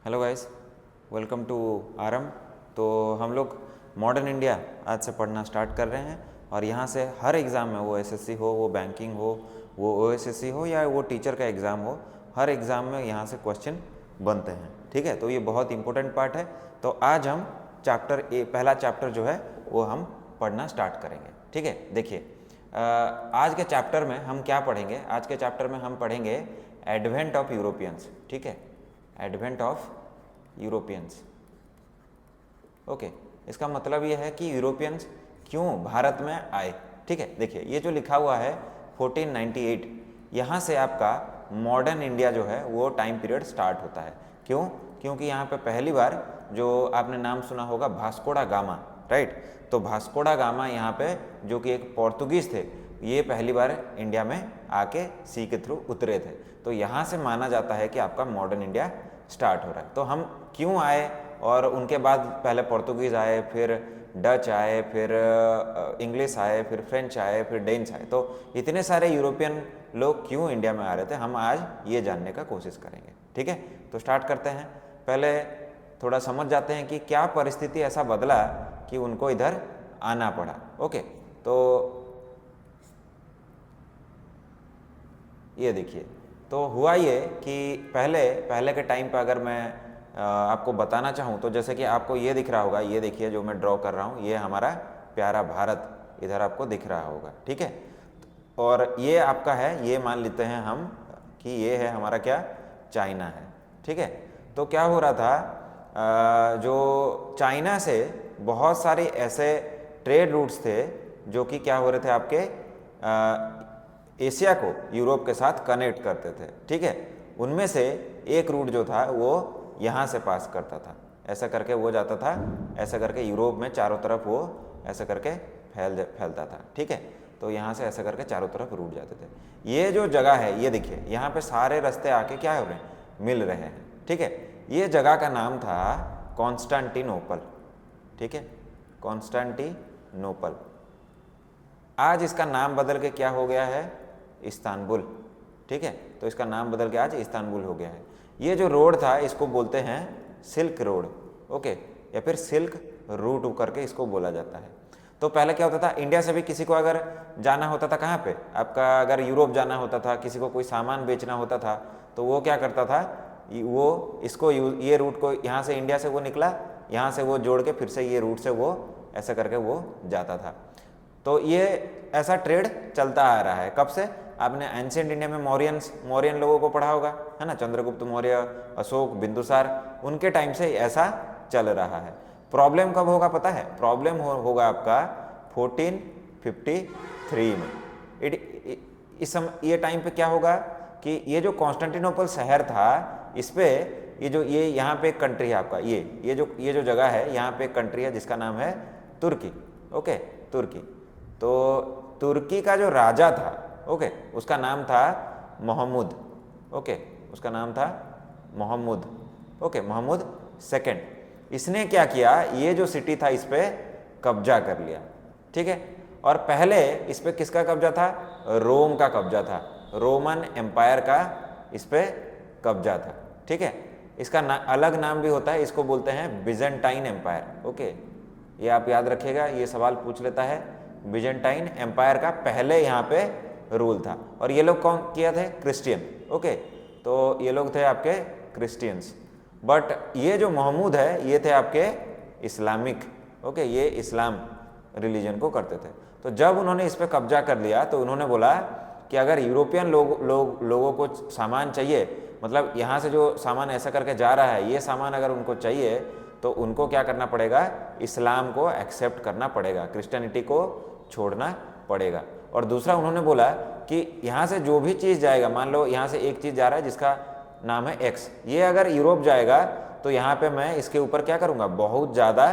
Hello guys, welcome to Aaram. तो हम लोग मॉडर्न इंडिया आज से पढ़ना स्टार्ट कर रहे हैं और यहाँ से हर एग्ज़ाम में, वो एसएससी हो, वो बैंकिंग हो, वो ओएसएससी हो या वो टीचर का एग्ज़ाम हो, हर एग्ज़ाम में यहाँ से क्वेश्चन बनते हैं। ठीक है, तो ये बहुत इंपॉर्टेंट पार्ट है। तो आज हम पहला चैप्टर जो है वो हम पढ़ना स्टार्ट करेंगे। ठीक है, देखिए आज के चैप्टर में हम क्या पढ़ेंगे। आज के चैप्टर में हम पढ़ेंगे एडवेंट ऑफ यूरोपियंस। ठीक है, एडवेंट ऑफ यूरोपियंस। ओके, इसका मतलब ये है कि यूरोपियंस क्यों भारत में आए। ठीक है, देखिए ये जो लिखा हुआ है 1498, यहाँ से आपका मॉडर्न इंडिया जो है वो टाइम पीरियड स्टार्ट होता है। क्यों? क्योंकि यहाँ पे पहली बार जो आपने नाम सुना होगा वास्को दा गामा, राइट। तो वास्को दा गामा यहाँ पे जो कि एक पोर्तुगीज थे, ये पहली बार इंडिया में आके सी के थ्रू उतरे थे। तो यहाँ से माना जाता है कि आपका मॉडर्न इंडिया स्टार्ट हो रहा है। तो हम क्यों आए, और उनके बाद पहले पोर्तुगीज़ आए, फिर डच आए, फिर इंग्लिश आए, फिर फ्रेंच आए, फिर डेन्स आए। तो इतने सारे यूरोपियन लोग क्यों इंडिया में आ रहे थे, हम आज ये जानने का कोशिश करेंगे। ठीक है, तो स्टार्ट करते हैं। पहले थोड़ा समझ जाते हैं कि क्या परिस्थिति ऐसा बदला कि उनको इधर आना पड़ा। ओके, तो ये देखिए, तो हुआ ये कि पहले के टाइम पे अगर मैं आपको बताना चाहूँ तो जैसे कि आपको ये दिख रहा होगा, ये देखिए जो मैं ड्रॉ कर रहा हूँ, ये हमारा प्यारा भारत इधर आपको दिख रहा होगा। ठीक है, और ये आपका है, ये मान लेते हैं हम कि ये है हमारा क्या, चाइना है। ठीक है, तो क्या हो रहा था, जो चाइना से बहुत सारे ऐसे ट्रेड रूट्स थे जो कि क्या हो रहे थे, आपके एशिया को यूरोप के साथ कनेक्ट करते थे। ठीक है, उनमें से एक रूट जो था वो यहाँ से पास करता था, ऐसा करके वो जाता था, ऐसा करके यूरोप में चारों तरफ वो ऐसा करके फैलता था। ठीक है, तो यहाँ से ऐसा करके चारों तरफ रूट जाते थे। ये जो जगह है, ये देखिए यहाँ पे सारे रास्ते आके क्या हो रहे हैं, मिल रहे हैं। ठीक है, ये जगह का नाम था कॉन्स्टेंटिनोपल। ठीक है, कॉन्स्टेंटिनोपल। आज इसका नाम बदल के क्या हो गया है, इस्तांबुल। ठीक है, तो इसका नाम बदल के आज इस्तांबुल हो गया है। ये जो रोड था इसको बोलते हैं सिल्क रोड। ओके, या फिर सिल्क रूट करके इसको बोला जाता है। तो पहले क्या होता था, इंडिया से भी किसी को अगर जाना होता था, कहाँ पे आपका, अगर यूरोप जाना होता था, किसी को कोई सामान बेचना होता था, तो वो क्या करता था, वो इसको ये रूट को, यहाँ से इंडिया से वो निकला, यहाँ से वो जोड़ के फिर से ये रूट से वो ऐसा करके वो जाता था। तो ये ऐसा ट्रेड चलता आ रहा है। कब से? आपने एंशिएंट इंडिया में मौर्यन लोगों को पढ़ा होगा, है ना, चंद्रगुप्त मौर्य, अशोक, बिंदुसार, उनके टाइम से ऐसा चल रहा है। प्रॉब्लम कब होगा पता है? प्रॉब्लम होगा आपका 1453 में। ये टाइम पे क्या होगा कि ये जो कॉन्स्टेंटिनोपल शहर था, इस पे ये यहाँ पे एक कंट्री है आपका, ये जो जगह है, यहाँ पे एक कंट्री है जिसका नाम है तुर्की। ओके, तुर्की। तो तुर्की का जो राजा था, ओके, उसका नाम था मोहम्मद। ओके, उसका नाम था मोहम्मद। Okay, Mohammad second. इसने क्या किया, ये जो सिटी था इस पे कब्जा कर लिया। ठीक है, और पहले इस पे किसका कब्जा था, रोम का कब्जा था, रोमन एम्पायर का इस पे कब्जा था। ठीक है, इसका अलग नाम भी होता है, इसको बोलते हैं बिजेंटाइन एम्पायर। ओके, ये आप याद रखिएगा, ये सवाल पूछ लेता है। बिजेंटाइन एम्पायर का पहले यहाँ पे रूल था, और ये लोग कौन किया थे, क्रिश्चियन। ओके, तो ये लोग थे आपके क्रिश्चियंस। बट ये जो मोहम्मद है, ये थे आपके इस्लामिक। ओके, ये इस्लाम रिलीजन को करते थे। तो जब उन्होंने इस पर कब्जा कर लिया, तो उन्होंने बोला कि अगर यूरोपियन लोगों को सामान चाहिए, मतलब यहाँ से जो सामान ऐसा करके जा रहा है, ये सामान अगर उनको चाहिए, तो उनको क्या करना पड़ेगा, इस्लाम को एक्सेप्ट करना पड़ेगा, क्रिश्चियनिटी को छोड़ना पड़ेगा। और दूसरा उन्होंने बोला कि यहाँ से जो भी चीज़ जाएगा, मान लो यहाँ से एक चीज़ जा रहा है जिसका नाम है एक्स, ये अगर यूरोप जाएगा तो यहाँ पे मैं इसके ऊपर क्या करूँगा, बहुत ज़्यादा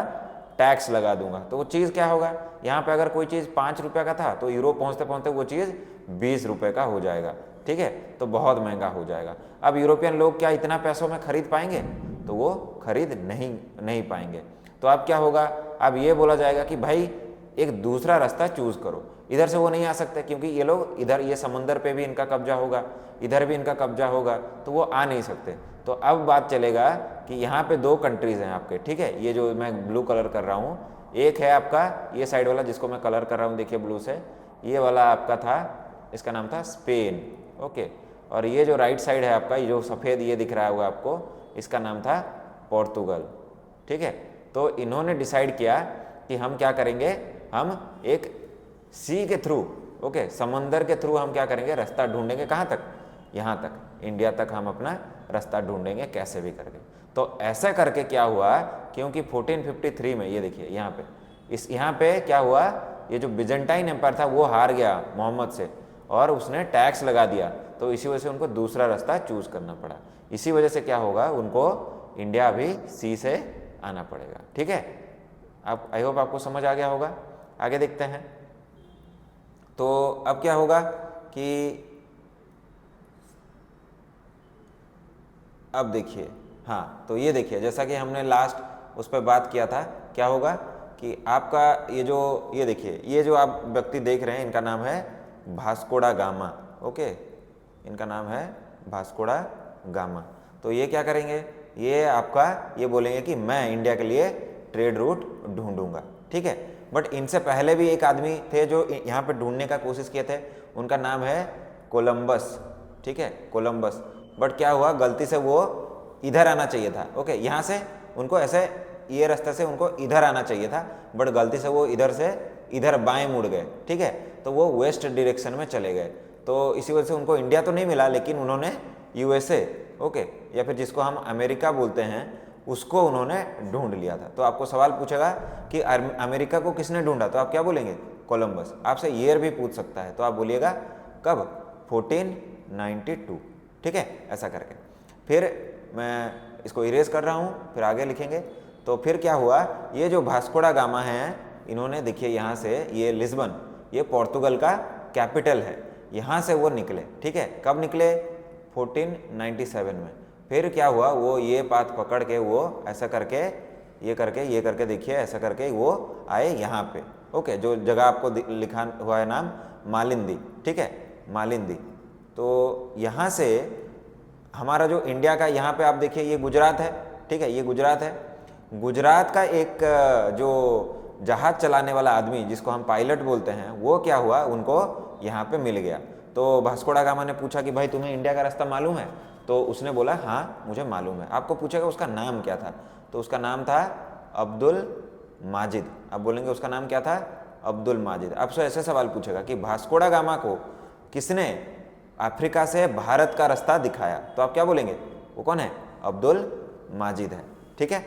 टैक्स लगा दूंगा। तो वो चीज़ क्या होगा, यहाँ पे अगर कोई चीज़ 5 रुपये का था, तो यूरोप पहुँचते पहुँचते वो चीज़ 20 रुपये का हो जाएगा। ठीक है, तो बहुत महंगा हो जाएगा। अब यूरोपियन लोग क्या इतना पैसों में खरीद पाएंगे, तो वो खरीद नहीं पाएंगे। तो अब क्या होगा, अब ये बोला जाएगा कि भाई एक दूसरा रास्ता चूज करो। इधर से वो नहीं आ सकते क्योंकि ये लोग इधर, ये समंदर पे भी इनका कब्जा होगा, इधर भी इनका कब्जा होगा, तो वो आ नहीं सकते। तो अब बात चलेगा कि यहाँ पे दो कंट्रीज हैं आपके, ठीक है, ये जो मैं ब्लू कलर कर रहा हूँ, एक है आपका ये साइड वाला जिसको मैं कलर कर रहा हूँ, देखिए ब्लू से, ये वाला आपका था, इसका नाम था स्पेन, ओके। और ये जो राइट साइड है आपका, ये जो सफ़ेद ये दिख रहा होगा आपको, इसका नाम था पोर्तुगल, ठीक है। तो इन्होंने डिसाइड किया कि हम क्या करेंगे, हम एक सी के थ्रू, ओके, समंदर के थ्रू हम क्या करेंगे, रास्ता ढूंढेंगे, कहाँ तक, यहाँ तक, इंडिया तक हम अपना रास्ता ढूंढेंगे कैसे भी करके। तो ऐसा करके क्या हुआ, क्योंकि 1453 में ये देखिए यहाँ पे, इस यहाँ पे क्या हुआ, ये जो बिजेंटाइन एम्पायर था वो हार गया मोहम्मद से और उसने टैक्स लगा दिया, तो इसी वजह से उनको दूसरा रास्ता चूज करना पड़ा। इसी वजह से क्या होगा, उनको इंडिया अभी सी से आना पड़ेगा, ठीक है। आप, आई होप आपको समझ आ गया होगा। आगे देखते हैं। तो अब क्या होगा कि अब देखिए, हाँ, तो ये देखिए जैसा कि हमने लास्ट उस पर बात किया था, क्या होगा कि आपका ये जो, ये देखिए, ये जो आप व्यक्ति देख रहे हैं, इनका नाम है वास्को दा गामा, ओके, इनका नाम है वास्को दा गामा। तो ये क्या करेंगे, ये आपका ये बोलेंगे कि मैं इंडिया के लिए ट्रेड रूट ढूंढूंगा, ठीक है। बट इनसे पहले भी एक आदमी थे जो यहाँ पे ढूंढने का कोशिश किए थे, उनका नाम है कोलंबस, ठीक है, कोलंबस। बट क्या हुआ, गलती से वो इधर आना चाहिए था, ओके, यहाँ से उनको ऐसे ये रास्ते से उनको इधर आना चाहिए था, बट गलती से वो इधर से इधर बाएं मुड़ गए, ठीक है। तो वो वेस्ट डायरेक्शन में चले गए, तो इसी वजह से उनको इंडिया तो नहीं मिला, लेकिन उन्होंने यूएसए, ओके, या फिर जिसको हम अमेरिका बोलते हैं, उसको उन्होंने ढूंढ लिया था। तो आपको सवाल पूछेगा कि अमेरिका को किसने ढूंढा, तो आप क्या बोलेंगे, कोलंबस। आपसे ईयर भी पूछ सकता है, तो आप बोलिएगा कब, 1492, ठीक है, ऐसा करके। फिर मैं इसको इरेज कर रहा हूँ, फिर आगे लिखेंगे। तो फिर क्या हुआ, ये जो वास्को दा गामा है, इन्होंने देखिए यहाँ से, ये लिस्बन, ये पोर्तुगल का कैपिटल है, यहाँ से वो निकले, ठीक है। कब निकले, 1497 में। फिर क्या हुआ, वो ये पाथ पकड़ के वो ऐसा करके, ये करके देखिए, ऐसा करके वो आए यहाँ पे, ओके, जो जगह आपको लिखा हुआ है नाम मालिंदी, ठीक है, मालिंदी। तो यहाँ से हमारा जो इंडिया का, यहाँ पे आप देखिए ये गुजरात है, ठीक है, ये गुजरात है। गुजरात का एक जो जहाज चलाने वाला आदमी जिसको हम पायलट बोलते हैं, वो क्या हुआ, उनको यहाँ पे मिल गया। तो वास्को दा गामा ने पूछा कि भाई तुम्हें इंडिया का रास्ता मालूम है, तो उसने बोला हाँ मुझे मालूम है। आपको पूछेगा उसका नाम क्या था, तो उसका नाम था अब्दुल माजिद। आप बोलेंगे उसका नाम क्या था, अब्दुल माजिद। आपसे ऐसे सवाल पूछेगा कि वास्को दा गामा को किसने अफ्रीका से भारत का रास्ता दिखाया, तो आप क्या बोलेंगे, वो कौन है, अब्दुल माजिद है, ठीक है।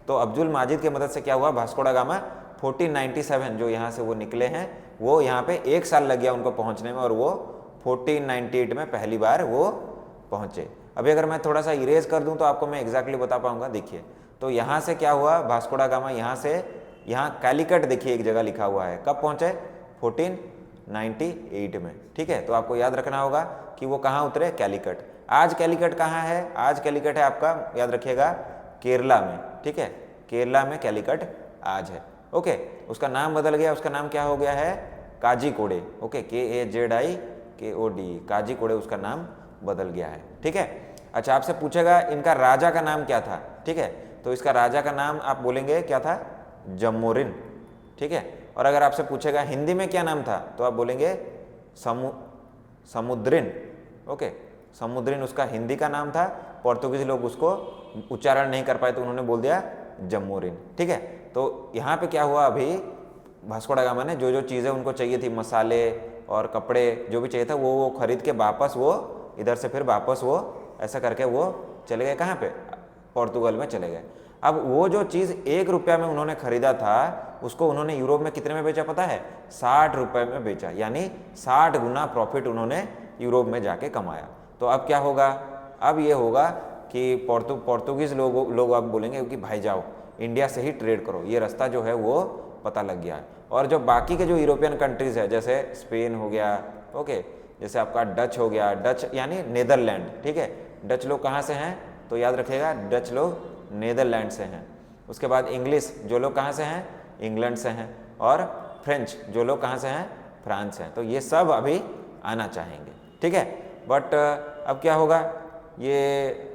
तो अब्दुल माजिद की मदद से क्या हुआ, वास्को दा गामा 1497 जो यहाँ से वो निकले हैं, वो यहाँ पे 1 साल लग गया उनको पहुँचने में, और वो 1498 में पहली बार वो पहुँचे। अभी अगर मैं थोड़ा सा इरेज कर दूँ तो आपको मैं एग्जैक्टली बता पाऊँगा। देखिए, तो यहाँ से क्या हुआ, वास्को दा गामा यहाँ से, यहाँ कैलिकट देखिए एक जगह लिखा हुआ है, कब पहुँचे, 1498 में, ठीक है। तो आपको याद रखना होगा कि वो कहाँ उतरे, कैलिकट। आज कैलिकट कहाँ है, आज कैलिकट है आपका, याद रखिएगा, केरला में, ठीक है, केरला में कैलिकट आज है, ओके। उसका नाम बदल गया, उसका नाम क्या हो गया है, काजीकोडे, ओके, KAZIKOD, काजीकोडे उसका नाम बदल गया है, ठीक है। अच्छा, आपसे पूछेगा इनका राजा का नाम क्या था, ठीक है, तो इसका राजा का नाम आप बोलेंगे क्या था, जमोरिन, ठीक है। और अगर आपसे पूछेगा हिंदी में क्या नाम था, तो आप बोलेंगे समुद्रिन, ओके, समुद्रिन उसका हिंदी का नाम था। पोर्तुगीज लोग उसको उच्चारण नहीं कर पाए तो उन्होंने बोल दिया जमोरिन, ठीक है। तो यहाँ पे क्या हुआ, अभी वास्को दा गामा ने जो जो चीज़ें उनको चाहिए थी, मसाले और कपड़े जो भी चाहिए था, वो खरीद के वापस वो इधर से फिर वापस वो ऐसा करके वो चले गए, कहाँ पे, पोर्तुगल में चले गए। अब वो जो चीज़ 1 रुपया में उन्होंने खरीदा था, उसको उन्होंने यूरोप में कितने में बेचा पता है, 60 रुपये में बेचा, यानी 60 गुना प्रॉफिट उन्होंने यूरोप में जाके कमाया। तो अब क्या होगा, अब ये होगा कि पोर्तुगीज लोग अब बोलेंगे कि भाई जाओ इंडिया से ही ट्रेड करो, ये रास्ता जो है वो पता लग गया है। और जो बाकी के जो यूरोपियन कंट्रीज़ है, जैसे स्पेन हो गया, ओके, जैसे आपका डच हो गया, डच यानी नेदरलैंड, ठीक है, डच लोग कहाँ से हैं, तो याद रखिएगा डच लोग नेदरलैंड से हैं। उसके बाद इंग्लिश जो लोग कहाँ से हैं, इंग्लैंड से हैं। और फ्रेंच, जो लोग कहाँ से हैं, फ्रांस हैं, तो ये सब अभी आना चाहेंगे, ठीक है। बट अब क्या होगा, ये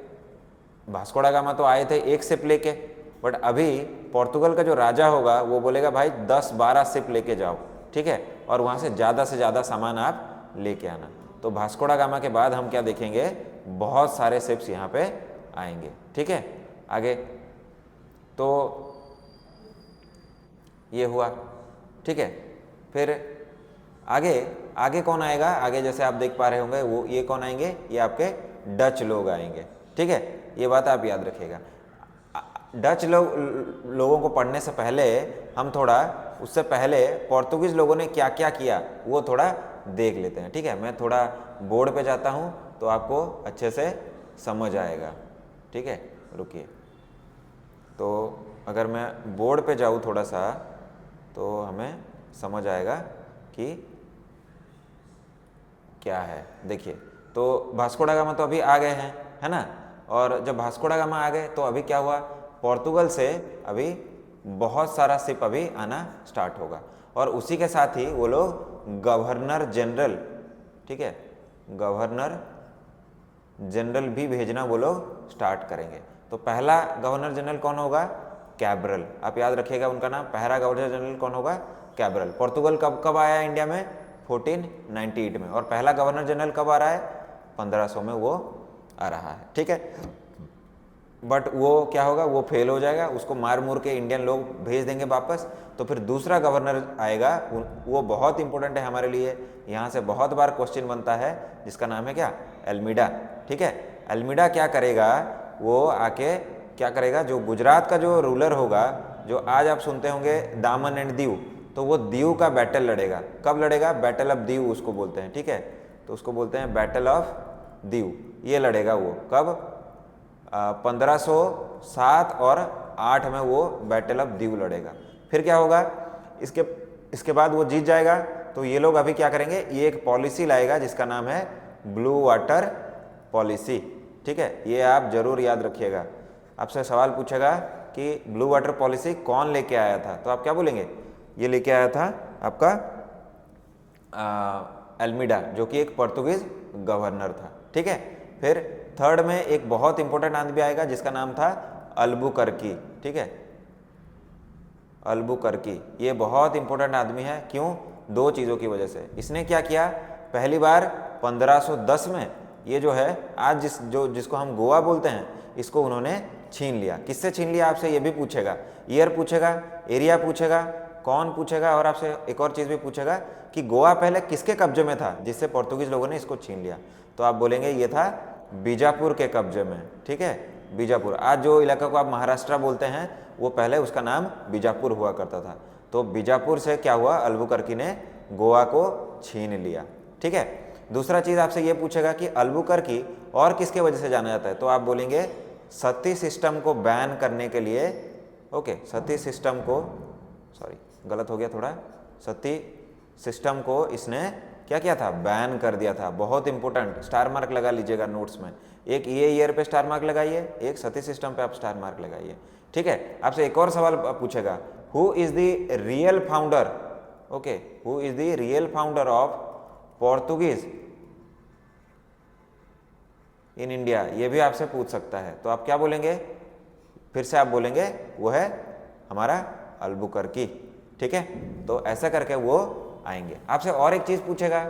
वास्को दा गामा तो आए थे एक शिप लेके, बट अभी पोर्तुगल का जो राजा होगा वो बोलेगा भाई 10-12 शिप लेके जाओ, ठीक है, और वहाँ से ज़्यादा सामान आप लेके आना। तो वास्को दा गामा के बाद हम क्या देखेंगे, बहुत सारे शिप्स यहाँ पे आएंगे, ठीक है। आगे तो ये हुआ, ठीक है। फिर आगे आगे कौन आएगा, आगे जैसे आप देख पा रहे होंगे वो ये कौन आएंगे, ये आपके डच लोग आएंगे, ठीक है। ये बात आप याद रखिएगा। डच लोगों को पढ़ने से पहले हम थोड़ा उससे पहले पोर्तुगीज़ लोगों ने क्या क्या किया वो थोड़ा देख लेते हैं, ठीक है। मैं थोड़ा बोर्ड पे जाता हूँ तो आपको अच्छे से समझ आएगा, ठीक है। रुकिए, तो अगर मैं बोर्ड पे जाऊँ थोड़ा सा तो हमें समझ आएगा कि क्या है। देखिए, तो वास्को दा गामा तो अभी आ गए हैं, है ना। और जब वास्को दा गामा आ गए तो अभी क्या हुआ, पोर्तुगल से अभी बहुत सारा शिप अभी आना स्टार्ट होगा, और उसी के साथ ही वो लोग गवर्नर जनरल, ठीक है, गवर्नर जनरल भी भेजना वो लोग स्टार्ट करेंगे। तो पहला गवर्नर जनरल कौन होगा, कैब्रल, आप याद रखिएगा उनका नाम। पहला गवर्नर जनरल कौन होगा, कैब्रल। पोर्तुगल कब कब आया इंडिया में, 1498 में, और पहला गवर्नर जनरल कब आ रहा है, 1500 में वो आ रहा है, ठीक है। बट वो क्या होगा, वो फेल हो जाएगा, उसको मार मुर के इंडियन लोग भेज देंगे वापस। तो फिर दूसरा गवर्नर आएगा, वो बहुत इंपॉर्टेंट है हमारे लिए, यहाँ से बहुत बार क्वेश्चन बनता है, जिसका नाम है क्या, अल्मीडा, ठीक है। अल्मीडा क्या करेगा, वो आके क्या करेगा, जो गुजरात का जो रूलर होगा, जो आज आप सुनते होंगे दामन एंड दीव, तो वो दीव का बैटल लड़ेगा। कब लड़ेगा, बैटल ऑफ दीव उसको बोलते हैं, ठीक है। तो उसको बोलते हैं बैटल ऑफ दीव। ये लड़ेगा वो कब, 1507 और 8 में वो बैटल ऑफ दीव लड़ेगा। फिर क्या होगा, इसके बाद वो जीत जाएगा, तो ये लोग अभी क्या करेंगे, ये एक पॉलिसी लाएगा जिसका नाम है ब्लू वाटर पॉलिसी, ठीक है। ये आप जरूर याद रखिएगा। आपसे सवाल पूछेगा कि ब्लू वाटर पॉलिसी कौन लेके आया था, तो आप क्या बोलेंगे, ये लेके आया था आपका अल्मीडा, जो कि एक पोर्तुगीज गवर्नर था, ठीक है। फिर थर्ड में एक बहुत इंपॉर्टेंट आदमी आएगा जिसका नाम था अल्बुकर्की, ठीक है, अल्बुकर्की। ये बहुत इंपॉर्टेंट आदमी है, क्यों, दो चीज़ों की वजह से। इसने क्या किया, पहली बार 1510 में ये जो है आज जिसको हम गोवा बोलते हैं, इसको उन्होंने छीन लिया। किससे छीन लिया, आपसे ये भी पूछेगा, ईयर पूछेगा, एरिया पूछेगा, कौन पूछेगा, और आपसे एक और चीज़ भी पूछेगा कि गोवा पहले किसके कब्जे में था जिससे पोर्तुगीज लोगों ने इसको छीन लिया। तो आप बोलेंगे ये था बीजापुर के कब्जे में, ठीक है, बीजापुर। आज जो इलाका को आप महाराष्ट्र बोलते हैं वो पहले उसका नाम बीजापुर हुआ करता था। तो बीजापुर से क्या हुआ, अल्बुकर्की ने गोवा को छीन लिया, ठीक है। दूसरा चीज़ आपसे ये पूछेगा कि अल्बुकर्की और किसके वजह से जाना जाता है, तो आप बोलेंगे सती सिस्टम को बैन करने के लिए, ओके, सती सिस्टम को, सॉरी गलत हो गया थोड़ा, सती सिस्टम को इसने क्या किया था, बैन कर दिया था। बहुत इंपॉर्टेंट, स्टार मार्क लगा लीजिएगा नोट्स में, एक ये ईयर पे स्टार मार्क लगाइए, एक सती सिस्टम पे आप स्टार मार्क लगाइए, ठीक है। आपसे एक और सवाल पूछेगा, who is the real founder, okay, who is the real founder of Portuguese in India, ये भी आपसे पूछ सकता है। तो आप क्या बोलेंगे, फिर से आप बोलेंगे वो है हमारा अल्बुकर्की, ठीक है। तो ऐसा करके वो आएंगे। आपसे और एक चीज़ पूछेगा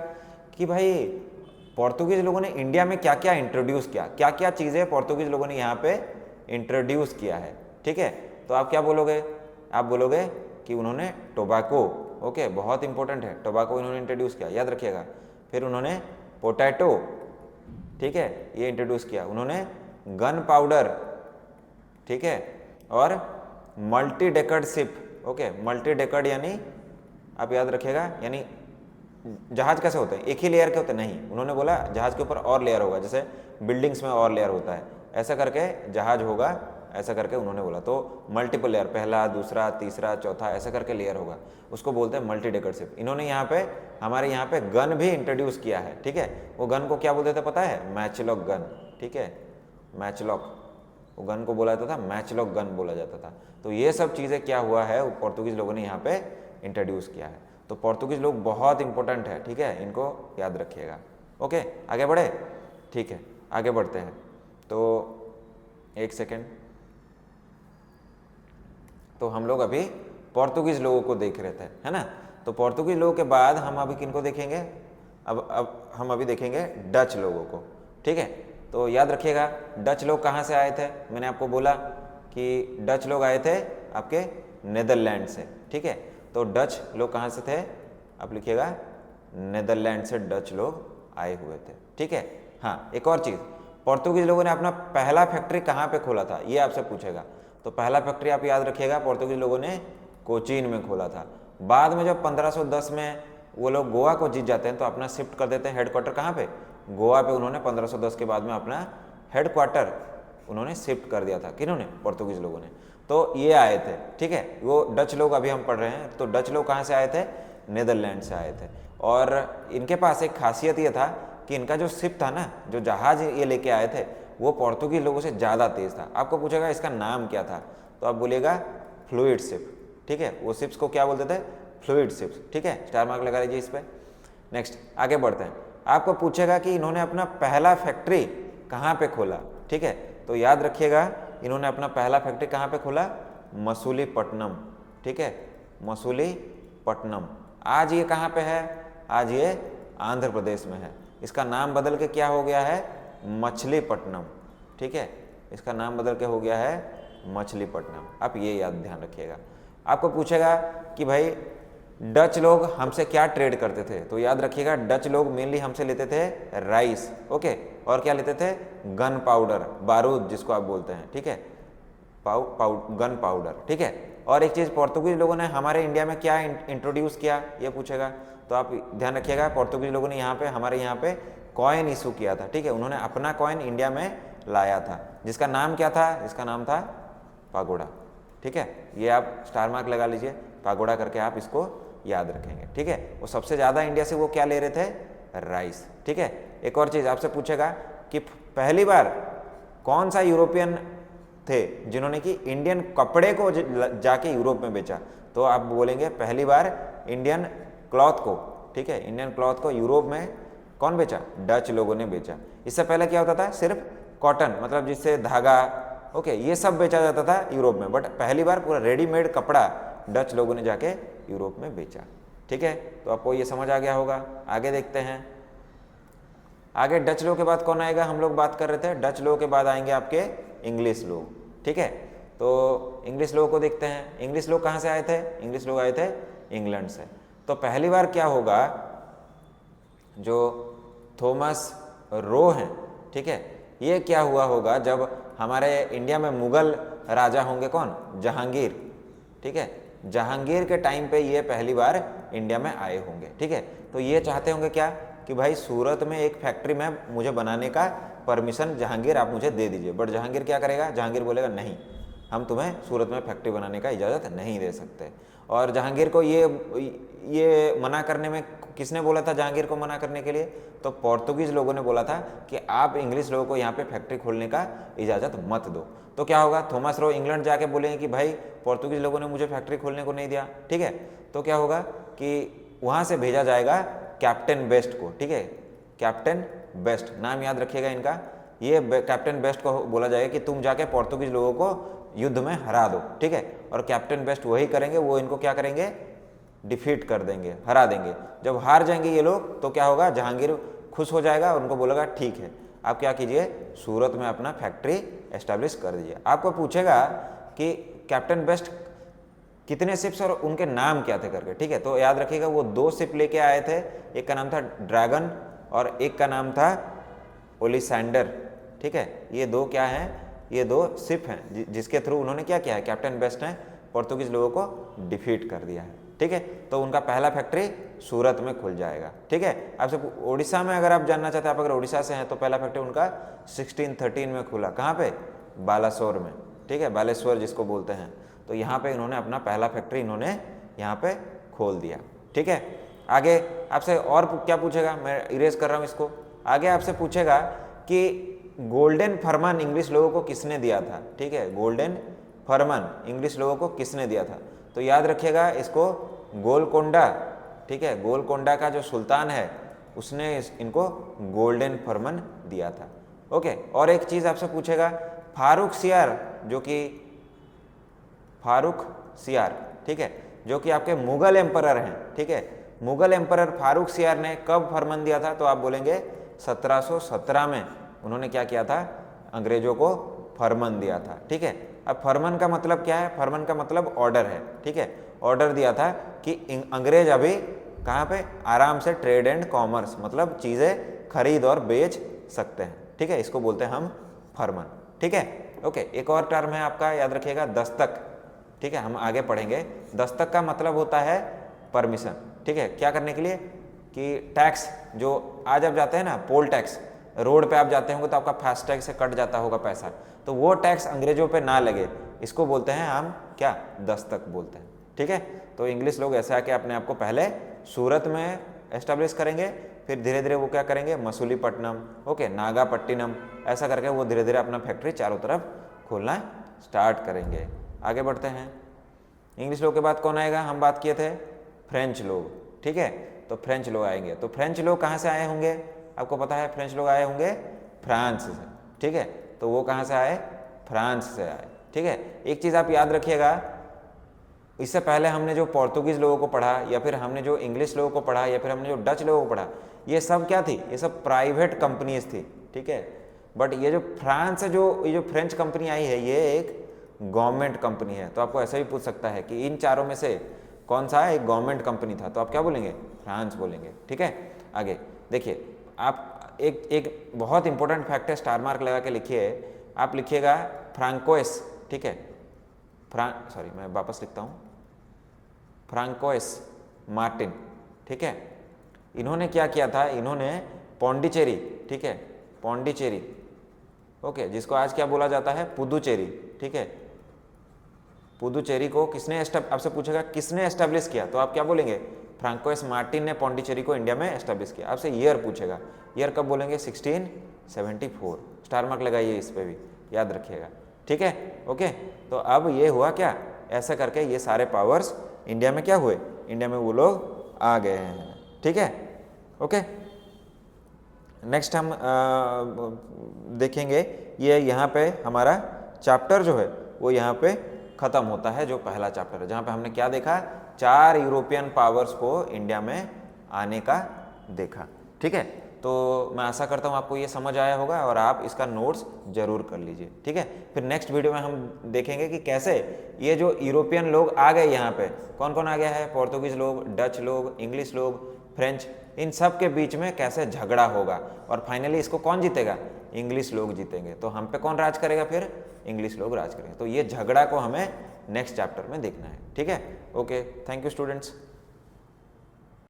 कि भाई पोर्तुगीज लोगों ने इंडिया में क्या क्या इंट्रोड्यूस किया, क्या क्या चीज़ें पोर्तुगीज लोगों ने यहाँ पे इंट्रोड्यूस किया है, ठीक है। तो आप क्या बोलोगे, आप बोलोगे कि उन्होंने टोबैको, ओके, बहुत इंपॉर्टेंट है, टोबैको इन्होंने इंट्रोड्यूस किया, याद रखिएगा। फिर उन्होंने पोटैटो, ठीक है, ये इंट्रोड्यूस किया। उन्होंने गन पाउडर, ठीक है, और multi Deckard ship, okay, multi Deckard यानी आप याद रखिएगा, यानी जहाज कैसे होते हैं, एक ही लेयर के होते हैं, नहीं, उन्होंने बोला जहाज के ऊपर और लेयर होगा, जैसे बिल्डिंग्स में और लेयर होता है, ऐसा करके जहाज होगा, ऐसा करके उन्होंने बोला। तो मल्टीपल लेयर, पहला, दूसरा, तीसरा, चौथा, ऐसा करके लेयर होगा, उसको बोलते हैं मल्टी डेकर्ड शिप। इन्होंने यहाँ पे हमारे यहाँ पे गन भी इंट्रोड्यूस किया है, ठीक है। वो गन को क्या बोलते थे पता है, मैचलॉक गन, ठीक है, मैचलॉक, वो गन को बोला जाता था मैचलॉक गन बोला जाता था। तो ये सब चीज़ें क्या हुआ है, पोर्तुगीज लोगों ने यहाँ पे इंट्रोड्यूस किया है। तो पोर्तुगीज लोग बहुत इंपॉर्टेंट है, ठीक है, इनको याद रखिएगा। ओके, आगे बढ़े, ठीक है, आगे बढ़ते हैं। तो एक सेकेंड, तो हम लोग अभी पोर्तुगीज लोगों को देख रहे थे, है ना। तो पोर्तुगीज लोगों के बाद हम अभी किनको देखेंगे, अब हम अभी देखेंगे डच लोगों को, ठीक है। तो याद रखिएगा डच लोग कहाँ से आए थे, मैंने आपको बोला कि डच लोग आए थे आपके नेदरलैंड से, ठीक है। तो डच लोग कहाँ से थे, आप लिखिएगा नेदरलैंड से डच लोग आए हुए थे, ठीक है। हाँ, एक और चीज़, पोर्तुगीज लोगों ने अपना पहला फैक्ट्री कहाँ पे खोला था, ये आपसे पूछेगा। तो पहला फैक्ट्री आप याद रखिएगा पोर्तुगीज लोगों ने कोचीन में खोला था। बाद में जब 1510 में वो लोग गोवा को जीत जाते हैं तो अपना शिफ्ट कर देते हैं हेडक्वार्टर कहाँ पे, गोवा पे। उन्होंने 1510 के बाद में अपना हेडक्वार्टर उन्होंने शिफ्ट कर दिया था, किन्होंने, पोर्तुगीज लोगों ने। तो ये आए थे, ठीक है, वो डच लोग अभी हम पढ़ रहे हैं। तो डच लोग कहाँ से आए थे, नेदरलैंड से आए थे। और इनके पास एक खासियत ये था कि इनका जो शिप था ना, जो जहाज ये लेके आए थे, वो पोर्तुगीज लोगों से ज़्यादा तेज था। आपको पूछेगा इसका नाम क्या था, तो आप बोलिएगा फ्लूइड शिप, ठीक है। वो शिप्स को क्या बोलते थे, फ्लूइड शिप्स, ठीक है, स्टार मार्क लगा लीजिए इस पर। नेक्स्ट आगे बढ़ते हैं। आपको पूछेगा कि इन्होंने अपना पहला फैक्ट्री कहाँ पे खोला, ठीक है। तो याद रखिएगा इन्होंने अपना पहला फैक्ट्री कहाँ पे खोला, मसूलीपट्टनम, ठीक है, मसूलीपट्टनम। आज ये कहाँ पे है, आज ये आंध्र प्रदेश में है। इसका नाम बदल के क्या हो गया है, मछलीपट्टनम, ठीक है, इसका नाम बदल के हो गया है मछलीपट्टनम। आप ये याद ध्यान रखिएगा। आपको पूछेगा कि भाई डच लोग हमसे क्या ट्रेड करते थे, तो याद रखिएगा डच लोग मेनली हमसे लेते थे राइस, ओके, और क्या लेते थे, गन पाउडर, बारूद जिसको आप बोलते हैं, ठीक है, गन पाउडर, ठीक है। और एक चीज़ पोर्तुगीज लोगों ने हमारे इंडिया में क्या इंट्रोड्यूस किया, ये पूछेगा, तो आप ध्यान रखिएगा पोर्तुगीज लोगों ने यहाँ पे हमारे यहाँ पे कॉइन इशू किया था, ठीक है। उन्होंने अपना कॉइन इंडिया में लाया था, जिसका नाम क्या था, इसका नाम था पागोडा, ठीक है। ये आप स्टार मार्क लगा लीजिए, पागोडा करके आप इसको याद रखेंगे, ठीक है। वो सबसे ज़्यादा इंडिया से वो क्या ले रहे थे, राइस, ठीक है। एक और चीज़ आपसे पूछेगा कि पहली बार कौन सा यूरोपियन थे जिन्होंने कि इंडियन कपड़े को जाके यूरोप में बेचा, तो आप बोलेंगे पहली बार इंडियन क्लॉथ को, ठीक है, इंडियन क्लॉथ को यूरोप में कौन बेचा, डच लोगों ने बेचा। इससे पहले क्या होता था, सिर्फ कॉटन, मतलब जिससे धागा, ओके, ये सब बेचा जाता था यूरोप में, बट पहली बार पूरा रेडीमेड कपड़ा डच लोगों ने जाके यूरोप में बेचा, ठीक है। तो आपको ये समझ आ गया होगा। आगे देखते हैं, आगे डच लोगों के बाद कौन आएगा, हम लोग बात कर रहे थे डच लोगों के बाद आएंगे आपके इंग्लिश लोग, ठीक है। तो इंग्लिश लोगों को देखते हैं। इंग्लिश लोग कहाँ से आए थे, इंग्लिश लोग आए थे इंग्लैंड से। तो पहली बार क्या होगा, जो थॉमस रो हैं, ठीक है, ये क्या हुआ होगा जब हमारे इंडिया में मुगल राजा होंगे कौन, जहांगीर, ठीक है, जहांगीर के टाइम पे ये पहली बार इंडिया में आए होंगे, ठीक है। तो ये चाहते होंगे क्या कि भाई सूरत में एक फैक्ट्री में मुझे बनाने का परमिशन जहांगीर आप मुझे दे दीजिए, बट जहांगीर क्या करेगा, जहांगीर बोलेगा नहीं, हम तुम्हें सूरत में फैक्ट्री बनाने का इजाज़त नहीं दे सकते। और जहांगीर को ये मना करने में किसने बोला था, जहांगीर को मना करने के लिए, तो पोर्तुगीज़ लोगों ने बोला था कि आप इंग्लिश लोगों को यहाँ पे फैक्ट्री खोलने का इजाज़त मत दो। तो क्या होगा, थॉमस रो इंग्लैंड जाके बोलेंगे कि भाई पोर्तुगीज़ लोगों ने मुझे फैक्ट्री खोलने को नहीं दिया, ठीक है। तो क्या होगा कि वहाँ से भेजा जाएगा कैप्टन बेस्ट को, ठीक है, कैप्टन बेस्ट, नाम याद रखिएगा इनका। ये कैप्टन बेस्ट को बोला जाएगा कि तुम जाके पोर्तुगीज़ लोगों को युद्ध में हरा दो, ठीक है। और कैप्टन बेस्ट वही करेंगे, वो इनको क्या करेंगे, डिफीट कर देंगे, हरा देंगे। जब हार जाएंगे ये लोग तो क्या होगा, जहांगीर खुश हो जाएगा और उनको बोलेगा ठीक है आप क्या कीजिए, सूरत में अपना फैक्ट्री एस्टेब्लिश कर दीजिए। आपको पूछेगा कि कैप्टन बेस्ट कितने शिप्स और उनके नाम क्या थे करके, ठीक है। तो याद रखिएगा वो 2 शिप लेके आए थे, एक का नाम था ड्रैगन और एक का नाम था ओलिसेंडर, ठीक है। ये 2 क्या हैं, ये 2 शिप हैं जिसके थ्रू उन्होंने क्या किया है, कैप्टन बेस्ट ने पोर्तुगीज लोगों को डिफीट कर दिया है, ठीक है। तो उनका पहला फैक्ट्री सूरत में खुल जाएगा, ठीक है। आपसे उड़ीसा में अगर आप जानना चाहते हैं, आप अगर उड़ीसा से हैं तो पहला फैक्ट्री उनका 1613 में खुला, कहाँ पे, बालासोर में, ठीक है, बालेश्वर जिसको बोलते हैं। तो यहाँ पे इन्होंने अपना पहला फैक्ट्री इन्होंने यहाँ पे खोल दिया, ठीक है। आगे आपसे और क्या पूछेगा, मैं इरेज कर रहा हूँ इसको। आगे आपसे पूछेगा कि गोल्डन फरमान इंग्लिश लोगों को किसने दिया था, ठीक है, गोल्डन फरमान इंग्लिश लोगों को किसने दिया था। तो याद रखिएगा इसको गोलकोंडा, ठीक है, गोलकोंडा का जो सुल्तान है उसने इनको गोल्डन फरमान दिया था। ओके, और एक चीज़ आपसे पूछेगा, फारूक सियार, जो कि फारूक सियार, ठीक है, जो कि आपके मुगल एम्परर हैं, ठीक है, मुगल एम्परर फारूक सियार ने कब फरमान दिया था? तो आप बोलेंगे 1717 में उन्होंने क्या किया था? अंग्रेजों को फरमान दिया था। ठीक है, अब फरमान का मतलब क्या है? फरमान का मतलब ऑर्डर है। ठीक है, ऑर्डर दिया था कि अंग्रेज अभी कहाँ पे? आराम से ट्रेड एंड कॉमर्स, मतलब चीज़ें खरीद और बेच सकते हैं। ठीक है, इसको बोलते हैं हम फरमान। ठीक है, ओके, एक और टर्म है आपका, याद रखिएगा, दस्तक। ठीक है, हम आगे पढ़ेंगे। दस्तक का मतलब होता है परमिशन। ठीक है, क्या करने के लिए? कि टैक्स जो आज आप जाते हैं ना, पोल टैक्स, रोड पे आप जाते होंगे तो आपका फास्टैग से कट जाता होगा पैसा, तो वो टैक्स अंग्रेजों पे ना लगे, इसको बोलते हैं हम क्या? दस्तक बोलते हैं। ठीक है, तो इंग्लिश लोग ऐसे आके अपने आप को पहले सूरत में एस्टेब्लिश करेंगे, फिर धीरे धीरे वो क्या करेंगे? मसूलीपट्टनम, ओके, नागापट्टिनम, ऐसा करके वो धीरे धीरे अपना फैक्ट्री चारों तरफ खोलना स्टार्ट करेंगे। आगे बढ़ते हैं। इंग्लिश लोग के बाद कौन आएगा? हम बात किए थे फ्रेंच लोग। ठीक है, तो फ्रेंच लोग आएंगे। तो फ्रेंच लोग कहाँ से आए होंगे? आपको पता है फ्रेंच लोग आए होंगे फ्रांस से। ठीक है, तो वो कहाँ से आए? फ्रांस से आए। ठीक है, एक चीज़ आप याद रखिएगा, इससे पहले हमने जो पोर्तुगीज़ लोगों को पढ़ा, या फिर हमने जो इंग्लिश लोगों को पढ़ा, या फिर हमने जो डच लोगों को पढ़ा, ये सब क्या थी? ये सब प्राइवेट कंपनीज थी। ठीक है, बट ये जो फ्रांस से ये जो फ्रेंच कंपनी आई है, ये एक गवर्नमेंट कंपनी है। तो आपको ऐसा भी पूछ सकता है कि इन चारों में से कौन सा एक गवर्नमेंट कंपनी था? तो आप क्या बोलेंगे? फ्रांस बोलेंगे। ठीक है, आगे देखिए, आप एक बहुत इंपॉर्टेंट फैक्ट है, स्टार मार्क लगा के लिखिए। आप लिखिएगा फ्रांकोइस। ठीक है, मैं वापस लिखता हूँ, फ्रांकोइस मार्टिन। ठीक है, इन्होंने क्या किया था? इन्होंने पौंडीचेरी, ठीक है, पौंडीचेरी, ओके, जिसको आज क्या बोला जाता है? पुदुचेरी। ठीक है, पुदुचेरी को किसने आपसे पूछेगा किसने एस्टेब्लिश किया, तो आप क्या बोलेंगे? फ्रांकोइस मार्टिन ने पौंडीचेरी को इंडिया में एस्टेब्लिश किया। आपसे ईयर पूछेगा, ईयर कब बोलेंगे? 1674। स्टार मार्क लगाइए, इस पे भी याद रखिएगा। ठीक है, ओके, तो अब ये हुआ क्या? ऐसा करके ये सारे पावर्स इंडिया में क्या हुए? इंडिया में वो लोग आ गए हैं। ठीक है, ओके, नेक्स्ट हम देखेंगे, ये यहाँ पे हमारा चैप्टर जो है वो यहाँ पे ख़त्म होता है, जो पहला चैप्टर है, जहाँ पे हमने क्या देखा? 4 यूरोपियन पावर्स को इंडिया में आने का देखा। ठीक है, तो मैं आशा करता हूँ आपको ये समझ आया होगा और आप इसका नोट्स जरूर कर लीजिए। ठीक है, फिर नेक्स्ट वीडियो में हम देखेंगे कि कैसे ये जो यूरोपियन लोग आ गए यहाँ पे, कौन कौन आ गया है? पोर्तुगीज़ लोग, डच लोग, इंग्लिश लोग, फ्रेंच, इन सब के बीच में कैसे झगड़ा होगा और फाइनली इसको कौन जीतेगा? इंग्लिश लोग जीतेंगे। तो हम पे कौन राज करेगा? फिर इंग्लिश लोग राज करेंगे। तो ये झगड़ा को हमें नेक्स्ट चैप्टर में देखना है। ठीक है, ओके, थैंक यू स्टूडेंट्स।